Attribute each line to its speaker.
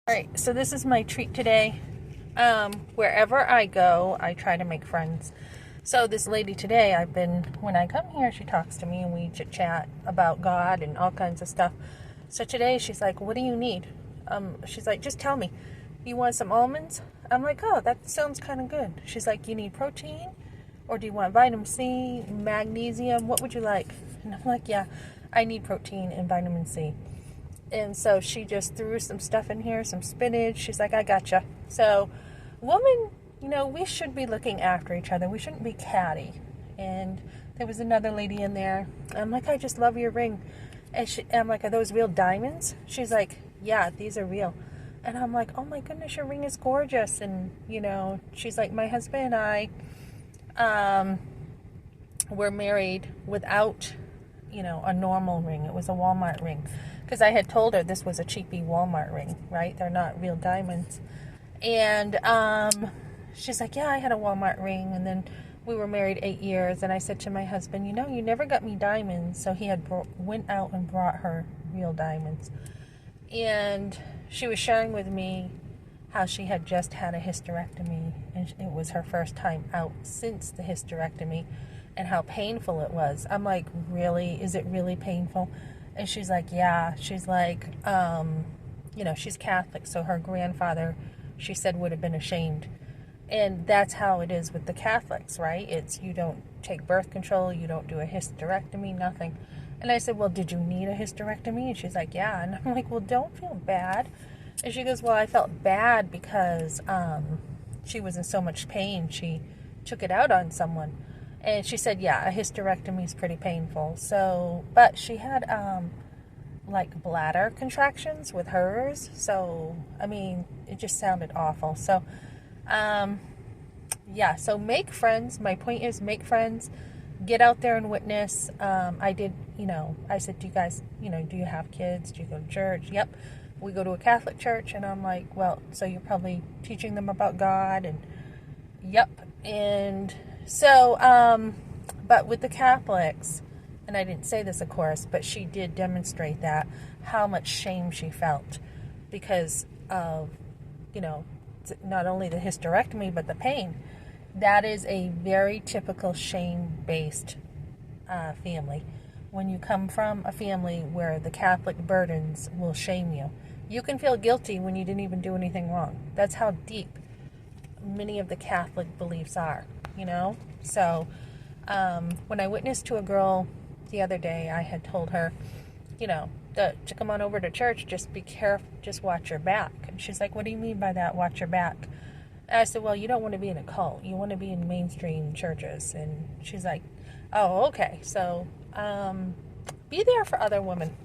Speaker 1: Alright, so this is my treat today. Wherever I go, I try to make friends. So this lady today, when I come here, she talks to me and we chit chat about God and all kinds of stuff. So today she's like, what do you need? She's like, just tell me. You want some almonds? I'm like, oh, that sounds kind of good. She's like, you need protein? Or do you want vitamin C, magnesium? What would you like? And I'm like, yeah, I need protein and vitamin C. And so she just threw some stuff in here, some spinach. She's like, I gotcha. So, woman, we should be looking after each other. We shouldn't be catty. And there was another lady in there. I'm like, I just love your ring. And I'm like, are those real diamonds? She's like, yeah, these are real. And I'm like, oh my goodness, your ring is gorgeous. And, she's like, my husband and I were married without, a normal ring. It was a Walmart ring. Because I had told her this was a cheapy Walmart ring, right? They're not real diamonds. And she's like, yeah, I had a Walmart ring. And then we were married 8 years. And I said to my husband, you never got me diamonds. So he had went out and brought her real diamonds. And she was sharing with me how she had just had a hysterectomy. And it was her first time out since the hysterectomy. And how painful it was. I'm like, really? Is it really painful? And she's like, yeah. She's like, she's Catholic, so her grandfather, she said, would have been ashamed. And that's how it is with the Catholics, right? It's you don't take birth control, you don't do a hysterectomy, nothing. And I said, well, did you need a hysterectomy? And she's like, yeah. And I'm like, well, don't feel bad. And she goes, well, I felt bad because she was in so much pain. She took it out on someone. And she said, yeah, a hysterectomy is pretty painful. So, but she had, like bladder contractions with hers. So, it just sounded awful. So, yeah, so make friends. My point is make friends. Get out there and witness. I said, do you guys, do you have kids? Do you go to church? Yep. We go to a Catholic church. And I'm like, well, so you're probably teaching them about God. And, yep. And so, but with the Catholics, and I didn't say this, of course, but she did demonstrate that, how much shame she felt because of, not only the hysterectomy, but the pain. That is a very typical shame-based family. When you come from a family where the Catholic burdens will shame you, you can feel guilty when you didn't even do anything wrong. That's how deep many of the Catholic beliefs are, So, when I witnessed to a girl the other day, I had told her, to come on over to church, just be careful, just watch your back. And she's like, what do you mean by that, watch your back? And I said, well, you don't want to be in a cult. You want to be in mainstream churches. And she's like, oh, okay. So, be there for other women.